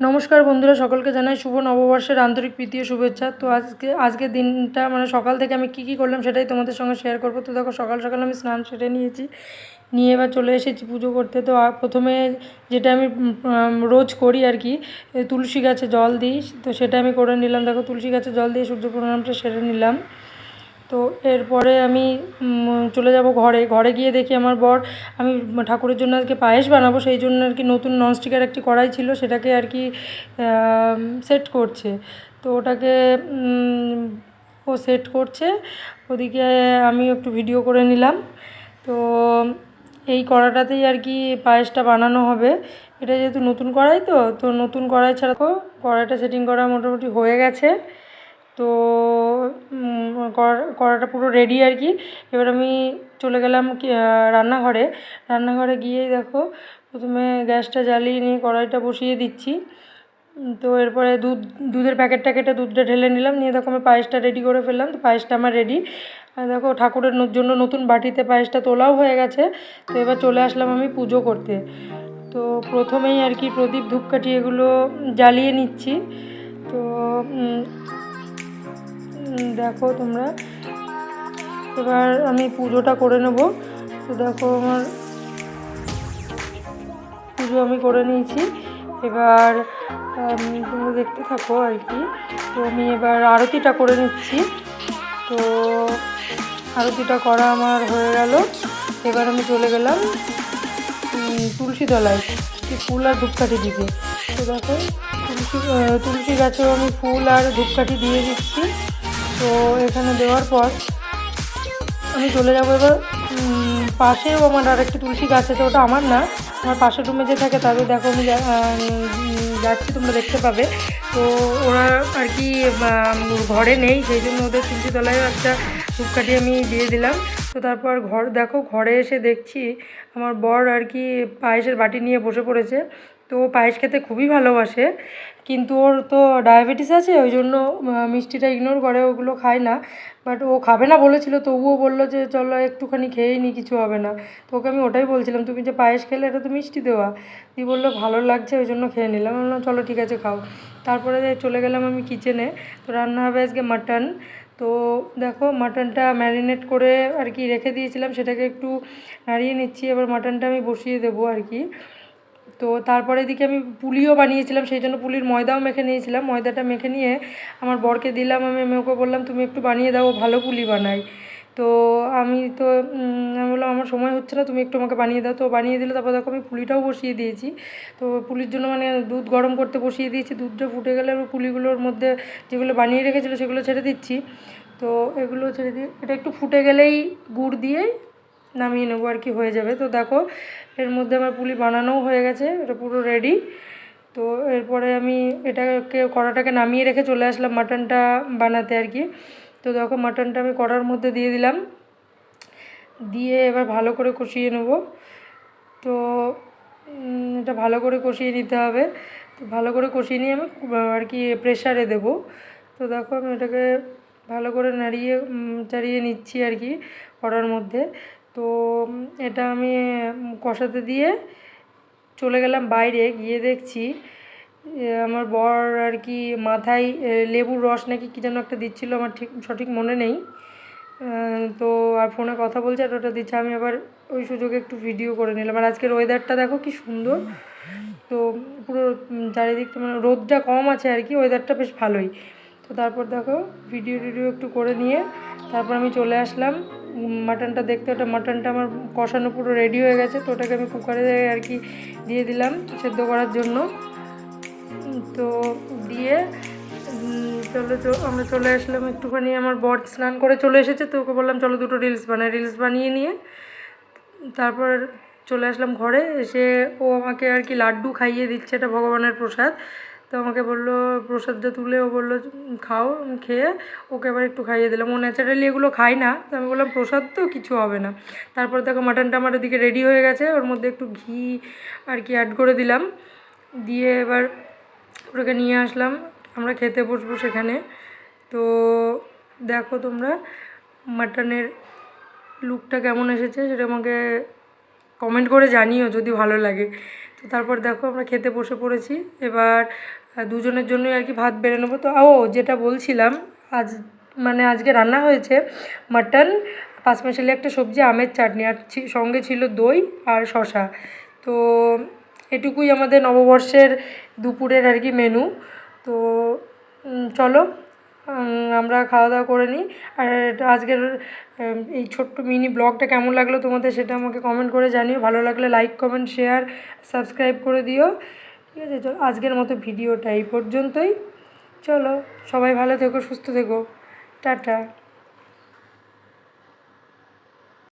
নমস্কার বন্ধুরা, সকলকে জানাই শুভ নববর্ষের আন্তরিক প্রীতি ও শুভেচ্ছা। তো আজকের দিনটা সকাল থেকে আমি কী করলাম সেটাই তোমাদের সঙ্গে শেয়ার করবো। তো দেখো, সকাল সকাল আমি স্নান সেরে নিয়েছি, নিয়ে এবার চলে এসেছি পুজো করতে। তো প্রথমে যেটা আমি রোজ করি আর কি, তুলসী গাছে জল দিই, তো সেটা আমি করে নিলাম। দেখো, তুলসী গাছে জল দিয়ে সূর্য প্রণামটা সেরে নিলাম। তো এরপরে আমি চলে যাব ঘরে গিয়ে দেখি আমার বর, আমি ঠাকুরের জন্য আজকে পায়েস বানাবো, সেই জন্য আর কি নতুন ননস্টিকের একটি কড়াই ছিল, সেটাকে আর কি সেট করছে। তো ওটাকে ও সেট করছে, ওদিকে আমি একটু ভিডিও করে নিলাম। তো এই কড়াটাতেই আর কি পায়েসটা বানানো হবে। এটা যেহেতু নতুন কড়াই, তো নতুন কড়াই ছাড়া তো কড়াইটা সেটিং করা মোটামুটি হয়ে গেছে। তো কড়াটা পুরো রেডি আর কি। এবার আমি চলে গেলাম রান্নাঘরে গিয়েই দেখো, প্রথমে গ্যাসটা জ্বালিয়ে নিয়ে কড়াইটা বসিয়ে দিচ্ছি। তো এরপরে দুধের প্যাকেটটা কেটে দুধটা ঢেলে নিলাম, নিয়ে দেখো আমি পায়েসটা রেডি করে ফেললাম। তো পায়েসটা আমার রেডি। আর দেখো, ঠাকুরের জন্য নতুন বাটিতে পায়েসটা তোলাও হয়ে গেছে। তো এবার চলে আসলাম আমি পুজো করতে। তো প্রথমেই আর কি প্রদীপ, ধূপকাঠি এগুলো জ্বালিয়ে নিচ্ছি। তো দেখো তোমরা, এবার আমি পুজোটা করে নেব। তো দেখো, আমার পুজো আমি করে নিয়েছি। এবার তোমরা দেখতে থাকো আর কি। তো আমি এবার আরতিটা করে নিচ্ছি। তো আরতিটা করা আমার হয়ে গেল। এবার আমি চলে গেলাম তুলসী তলায় ফুল আর ধূপকাঠি দিতে। তো দেখো, তুলসী গাছেও আমি ফুল আর ধূপকাঠি দিয়ে দিচ্ছি। তো এখানে দেওয়ার পর আমি চলে যাবো এবার পাশেও আমার আরেকটি তুলসী গাছ আছে, ওটা আমার না, আমার পাশের রুমে যে থাকে তাদের দেখো আমি যাচ্ছি, তোমরা দেখতে পাবে। তো ওরা আর কি ঘরে নেই, সেই জন্য ওদের তুলসী তলায় একটা ধূপকাঠি আমি দিয়ে দিলাম। তো তারপর ঘরে এসে দেখছি আমার বর আর কি পায়েসের বাটি নিয়ে বসে পড়েছে। তো পায়েস খেতে খুবই ভালোবাসে, কিন্তু ওর তো ডায়াবেটিস আছে, ওই জন্য মিষ্টিটা ইগনোর করে, ওগুলো খায় না। বাট ও খাবে না বলেছিল, তবুও বললো যে চলো একটুখানি খেয়েই নি, কিছু হবে না। তো ওকে আমি ওটাই বলছিলাম, তুমি যে পায়েস খেলে, এটা তো মিষ্টি দেওয়া। তুই বললো ভালো লাগছে, ওই জন্য খেয়ে নিলাম। আমি বললাম চলো ঠিক আছে, খাও। তারপরে চলে গেলাম আমি কিচেনে। তো রান্না হবে আজকে মাটন। তো দেখো, মাটনটা ম্যারিনেট করে আর কি রেখে দিয়েছিলাম, সেটাকে একটু নাড়িয়ে নিচ্ছি। এবার মাটনটা আমি বসিয়ে দেবো আর কি। তো তারপরে এদিকে আমি পুলিও বানিয়েছিলাম, সেই জন্য পুলির ময়দাও মেখে নিয়েছিলাম। ময়দাটা মেখে নিয়ে আমার বরকে দিলাম, আমি ওকে বললাম তুমি একটু বানিয়ে দাও, ভালো পুলি বানাই। তো আমি বললাম আমার সময় হচ্ছে না, তুমি একটু আমাকে বানিয়ে দাও। তো বানিয়ে দিলে, তারপর দেখো আমি পুলিটাও বসিয়ে দিয়েছি। তো পুলির জন্য দুধ গরম করতে বসিয়ে দিয়েছি। দুধটা ফুটে গেলে পুলিগুলোর মধ্যে যেগুলো বানিয়ে রেখেছিলো সেগুলো ছেড়ে দিচ্ছি। তো এগুলো ছেড়ে দিয়ে এটা একটু ফুটে গেলেই গুড় দিয়েই নামিয়ে নেবো আর কি, হয়ে যাবে। তো দেখো, এর মধ্যে আমার পুলি বানানোও হয়ে গেছে, এটা পুরো রেডি। তো এরপরে আমি কড়াটাকে নামিয়ে রেখে চলে আসলাম মাটনটা বানাতে আর কি। তো দেখো, মাটনটা আমি কড়ার মধ্যে দিয়ে দিলাম, দিয়ে এবার ভালো করে কষিয়ে নেব। তো এটা ভালো করে কষিয়ে নিতে হবে। তো ভালো করে কষিয়ে নিয়ে আমি আর কি প্রেশারে দেব। তো দেখো, আমি এটাকে ভালো করে চাড়িয়ে নিচ্ছি আর কি কড়ার মধ্যে। তো এটা আমি কষাতে দিয়ে চলে গেলাম বাইরে, গিয়ে দেখছি আমার বর আর কি মাথায় লেবুর রস নাকি কী যেন একটা দিচ্ছিলো, আমার সঠিক মনে নেই। তো আর ফোনে কথা বলছে আর ওটা দিচ্ছে, আমি আবার ওই সুযোগে একটু ভিডিও করে নিলাম। আর আজকের ওয়েদারটা দেখো কি সুন্দর। তো পুরো চারিদিক রোদটা কম আছে আর কি, ওয়েদারটা বেশ ভালোই। তো তারপর দেখো, ভিডিও একটু করে নিয়ে তারপর আমি চলে আসলাম মাটনটা দেখতে। ওটা মাটনটা আমার কষানো পুরো রেডি হয়ে গেছে। তো ওটাকে আমি কুকারে আর কি দিয়ে দিলাম সেদ্ধ করার জন্য। তো দিয়ে আমরা চলে আসলাম একটুখানি, আমার বর স্নান করে চলে এসেছে। তো ওকে বললাম চলো দুটো রিলস বানিয়ে নিয়ে তারপর চলে আসলাম ঘরে। এসে ও আমাকে আর কি লাড্ডু খাইয়ে দিচ্ছে, এটা ভগবানের প্রসাদ। তো আমাকে বললো প্রসাদটা তুলে, ও বললো খাও। খেয়ে ওকে আবার একটু খাইয়ে দিলাম। ও ন্যাচারালি এগুলো খায় না, তো আমি বললাম প্রসাদ তো কিছু হবে না। তারপর দেখো, মাটনটা আমার ওদিকে রেডি হয়ে গেছে, ওর মধ্যে একটু ঘি আর কি অ্যাড করে দিলাম, দিয়ে এবার ওটাকে নিয়ে আসলাম, আমরা খেতে বসবো সেখানে। তো দেখো তোমরা মাটনের লুকটা কেমন এসেছে সেটা আমাকে কমেন্ট করে জানিও যদি ভালো লাগে। তো তারপর দেখো আমরা খেতে বসে পড়েছি। এবার দুজনের জন্যই আর কি ভাত বেড়ে নেবো। তো যেটা বলছিলাম, আজকে রান্না হয়েছে মাটন, পাঁচমিশালি একটা সবজি, আমের চাটনি, আর সঙ্গে ছিল দই আর শশা। তো এটুকুই আমাদের নববর্ষের দুপুরের আর কি মেনু। তো চলো আমরা খাওয়া দাওয়া করে নিই। আর আজকের এই ছোট্ট মিনি ব্লগটা কেমন লাগলো তোমাদের সেটা আমাকে কমেন্ট করে জানিও। ভালো লাগলে লাইক, কমেন্ট, শেয়ার, সাবস্ক্রাইব করে দিও। ঠিক আছে, চলো আজকের মতো ভিডিওটা এই পর্যন্তই। চলো সবাই ভালো থেকো, সুস্থ থেকো, টাটা।